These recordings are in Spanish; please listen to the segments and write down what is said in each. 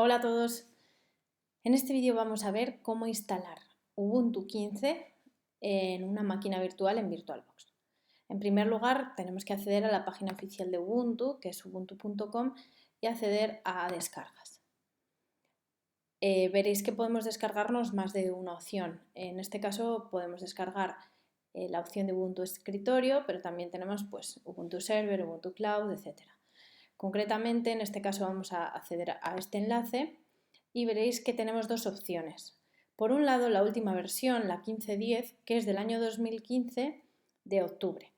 Hola a todos. En este vídeo vamos a ver cómo instalar Ubuntu 15 en una máquina virtual en VirtualBox. En primer lugar, tenemos que acceder a la página oficial de Ubuntu, que es ubuntu.com, y acceder a descargas. Veréis que podemos descargarnos más de una opción. En este caso podemos descargar la opción de Ubuntu Escritorio, pero también tenemos Ubuntu Server, Ubuntu Cloud, etc. Concretamente, en este caso vamos a acceder a este enlace y veréis que tenemos dos opciones. Por un lado, la última versión, la 15.10, que es del año 2015 de octubre.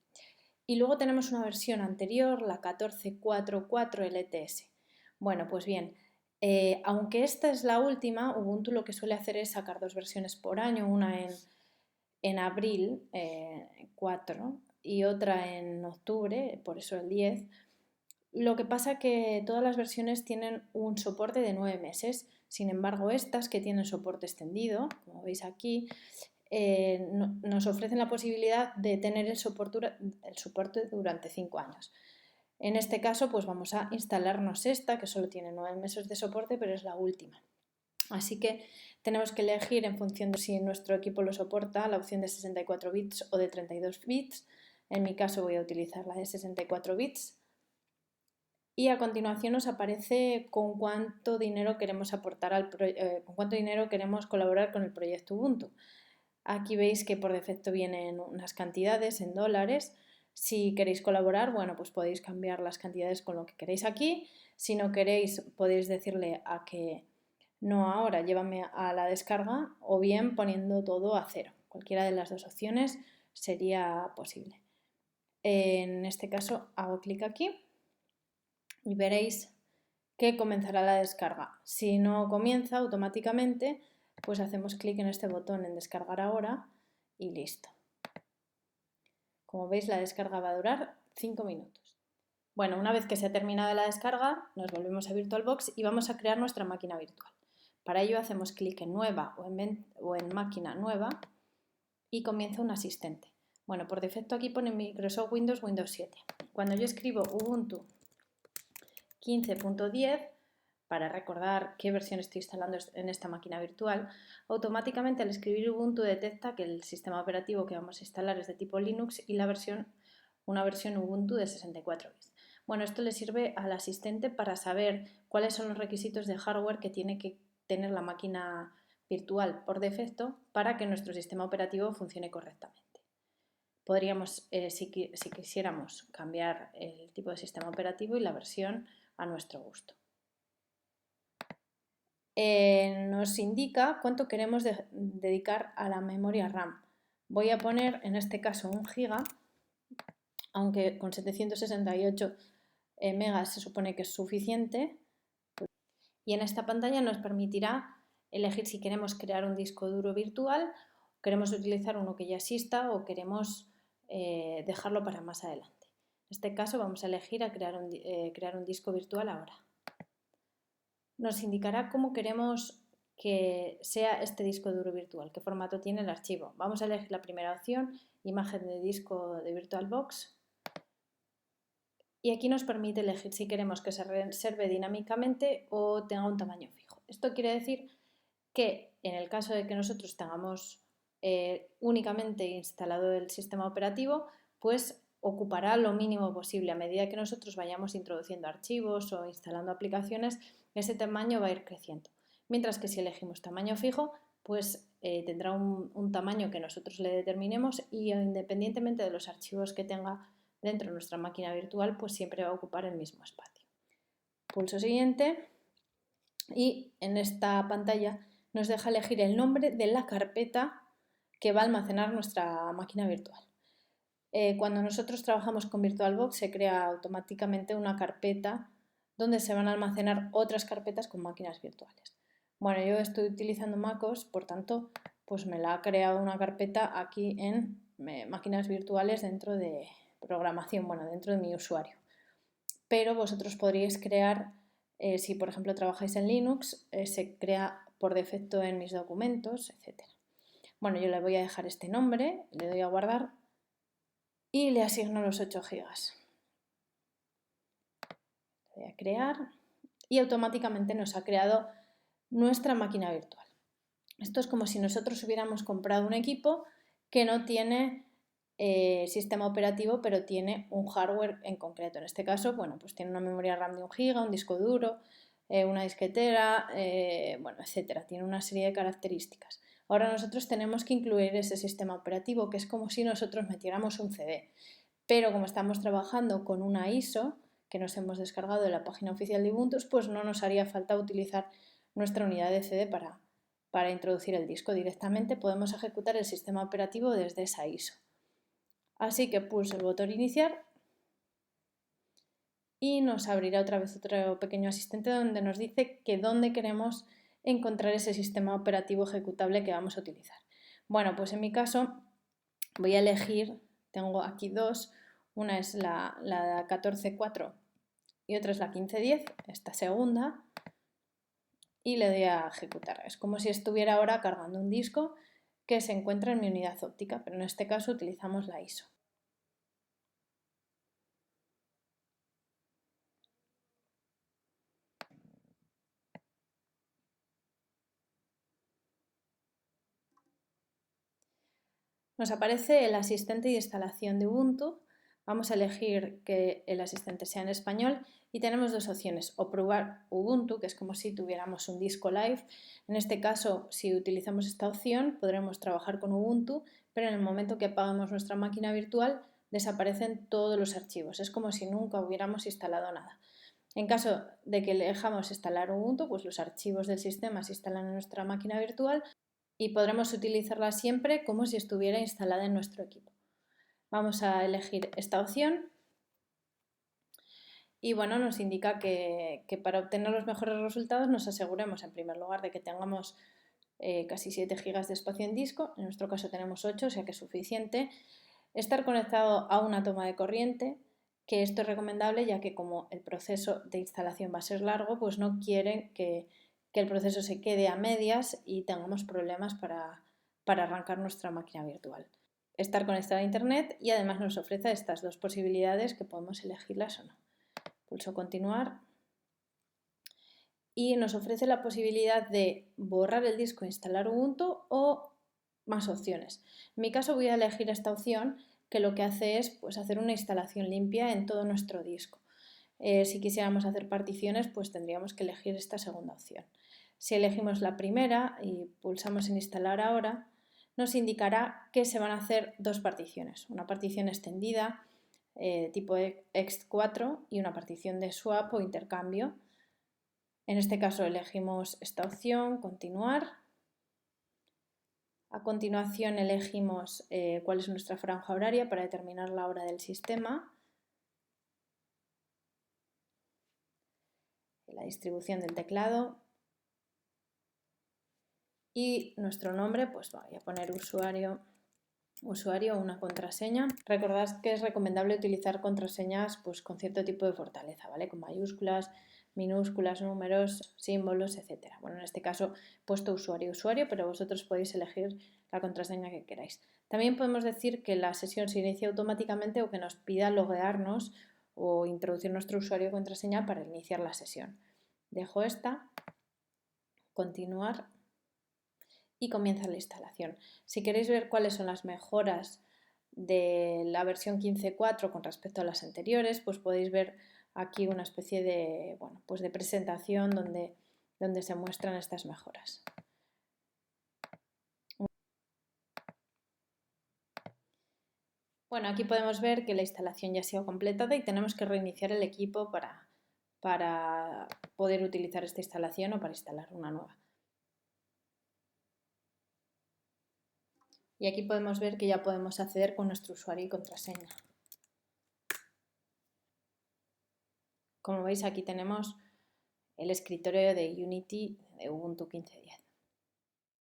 Y luego tenemos una versión anterior, la 14.4.4 LTS. Bueno, pues bien, aunque esta es la última, Ubuntu lo que suele hacer es sacar dos versiones por año, una en abril 4 y otra en octubre, por eso el 10. Lo que pasa es que todas las versiones tienen un soporte de 9 meses, sin embargo estas que tienen soporte extendido, como veis aquí, nos ofrecen la posibilidad de tener el soporte durante 5 años. En este caso pues vamos a instalarnos esta, que solo tiene 9 meses de soporte, pero es la última. Así que tenemos que elegir en función de si nuestro equipo lo soporta la opción de 64 bits o de 32 bits. En mi caso voy a utilizar la de 64 bits. Y a continuación nos aparece con cuánto dinero queremos aportar con cuánto dinero queremos colaborar con el proyecto Ubuntu. Aquí veis que por defecto vienen unas cantidades en dólares. Si queréis colaborar, bueno, pues podéis cambiar las cantidades con lo que queréis aquí. Si no queréis, podéis decirle a que no ahora, llévame a la descarga, o bien poniendo todo a cero. Cualquiera de las dos opciones sería posible. En este caso hago clic aquí y veréis que comenzará la descarga. Si no comienza automáticamente, pues hacemos clic en este botón en descargar ahora y listo. Como veis, la descarga va a durar 5 minutos. Bueno, una vez que se ha terminado la descarga, nos volvemos a VirtualBox y vamos a crear nuestra máquina virtual. Para ello hacemos clic en Nueva o en Máquina Nueva y comienza un asistente. Bueno, por defecto aquí pone Microsoft Windows 7. Cuando yo escribo Ubuntu 15.10, para recordar qué versión estoy instalando en esta máquina virtual, automáticamente al escribir Ubuntu detecta que el sistema operativo que vamos a instalar es de tipo Linux y una versión Ubuntu de 64 bits. Bueno, esto le sirve al asistente para saber cuáles son los requisitos de hardware que tiene que tener la máquina virtual por defecto para que nuestro sistema operativo funcione correctamente. Podríamos, si quisiéramos, cambiar el tipo de sistema operativo y la versión a nuestro gusto. Nos indica cuánto queremos dedicar a la memoria RAM. Voy a poner en este caso 1 GB, aunque con 768 megas se supone que es suficiente. Y en esta pantalla nos permitirá elegir si queremos crear un disco duro virtual, queremos utilizar uno que ya exista o queremos dejarlo para más adelante. En este caso vamos a elegir a crear un disco virtual ahora. Nos indicará cómo queremos que sea este disco duro virtual, qué formato tiene el archivo. Vamos a elegir la primera opción, imagen de disco de VirtualBox. Y aquí nos permite elegir si queremos que se reserve dinámicamente o tenga un tamaño fijo. Esto quiere decir que en el caso de que nosotros tengamos únicamente instalado el sistema operativo, pues ocupará lo mínimo posible. A medida que nosotros vayamos introduciendo archivos o instalando aplicaciones, ese tamaño va a ir creciendo. Mientras que si elegimos tamaño fijo, pues tendrá un tamaño que nosotros le determinemos y independientemente de los archivos que tenga dentro de nuestra máquina virtual, pues siempre va a ocupar el mismo espacio. Pulso siguiente y en esta pantalla nos deja elegir el nombre de la carpeta que va a almacenar nuestra máquina virtual. Cuando nosotros trabajamos con VirtualBox se crea automáticamente una carpeta donde se van a almacenar otras carpetas con máquinas virtuales. Bueno, yo estoy utilizando MacOS, por tanto, pues me la ha creado una carpeta aquí en máquinas virtuales dentro de programación, bueno, dentro de mi usuario. Pero vosotros podríais crear, si por ejemplo trabajáis en Linux, se crea por defecto en mis documentos, etc. Bueno, yo le voy a dejar este nombre, le doy a guardar y le asigno los 8 GB. Voy a crear y automáticamente nos ha creado nuestra máquina virtual. Esto es como si nosotros hubiéramos comprado un equipo que no tiene sistema operativo, pero tiene un hardware en concreto. En este caso, bueno, pues tiene una memoria RAM de 1 GB, un disco duro, una disquetera, bueno, etcétera. Tiene una serie de características. Ahora nosotros tenemos que incluir ese sistema operativo, que es como si nosotros metiéramos un CD. Pero como estamos trabajando con una ISO que nos hemos descargado de la página oficial de Ubuntu, pues no nos haría falta utilizar nuestra unidad de CD para introducir el disco. Directamente podemos ejecutar el sistema operativo desde esa ISO. Así que pulso el botón iniciar y nos abrirá otra vez otro pequeño asistente donde nos dice que dónde queremos encontrar ese sistema operativo ejecutable que vamos a utilizar. Bueno, pues en mi caso voy a elegir, tengo aquí dos, una es la 14.4 y otra es la 15.10, esta segunda, y le doy a ejecutar. Es como si estuviera ahora cargando un disco que se encuentra en mi unidad óptica, pero en este caso utilizamos la ISO. Nos aparece el asistente de instalación de Ubuntu. Vamos a elegir que el asistente sea en español y tenemos dos opciones, o probar Ubuntu, que es como si tuviéramos un disco live. En este caso, si utilizamos esta opción, podremos trabajar con Ubuntu, pero en el momento que apagamos nuestra máquina virtual, desaparecen todos los archivos. Es como si nunca hubiéramos instalado nada. En caso de que dejamos instalar Ubuntu, pues los archivos del sistema se instalan en nuestra máquina virtual y podremos utilizarla siempre como si estuviera instalada en nuestro equipo. Vamos a elegir esta opción y bueno, nos indica que para obtener los mejores resultados nos aseguremos en primer lugar de que tengamos casi 7 GB de espacio en disco, en nuestro caso tenemos 8, o sea que es suficiente. Estar conectado a una toma de corriente, que esto es recomendable ya que como el proceso de instalación va a ser largo, pues no quieren que el proceso se quede a medias y tengamos problemas para arrancar nuestra máquina virtual. Estar conectado a internet y además nos ofrece estas dos posibilidades que podemos elegirlas o no. Pulso continuar y nos ofrece la posibilidad de borrar el disco e instalar Ubuntu o más opciones. En mi caso voy a elegir esta opción que lo que hace es pues, hacer una instalación limpia en todo nuestro disco. Si quisiéramos hacer particiones, pues tendríamos que elegir esta segunda opción. Si elegimos la primera y pulsamos en instalar ahora, nos indicará que se van a hacer dos particiones, una partición extendida tipo ext4 y una partición de swap o intercambio. En este caso elegimos esta opción, continuar. A continuación elegimos cuál es nuestra franja horaria para determinar la hora del sistema. La distribución del teclado. Y nuestro nombre, pues voy a poner usuario o una contraseña. Recordad que es recomendable utilizar contraseñas pues, con cierto tipo de fortaleza, ¿vale? Con mayúsculas, minúsculas, números, símbolos, etc. Bueno, en este caso he puesto usuario, pero vosotros podéis elegir la contraseña que queráis. También podemos decir que la sesión se inicia automáticamente o que nos pida loguearnos o introducir nuestro usuario y contraseña para iniciar la sesión. Dejo esta, continuar y comienza la instalación. Si queréis ver cuáles son las mejoras de la versión 15.4 con respecto a las anteriores, pues podéis ver aquí una especie de, bueno, pues de presentación donde se muestran estas mejoras. Bueno, aquí podemos ver que la instalación ya ha sido completada y tenemos que reiniciar el equipo para poder utilizar esta instalación o para instalar una nueva. Y aquí podemos ver que ya podemos acceder con nuestro usuario y contraseña. Como veis, aquí tenemos el escritorio de Unity de Ubuntu 15.10.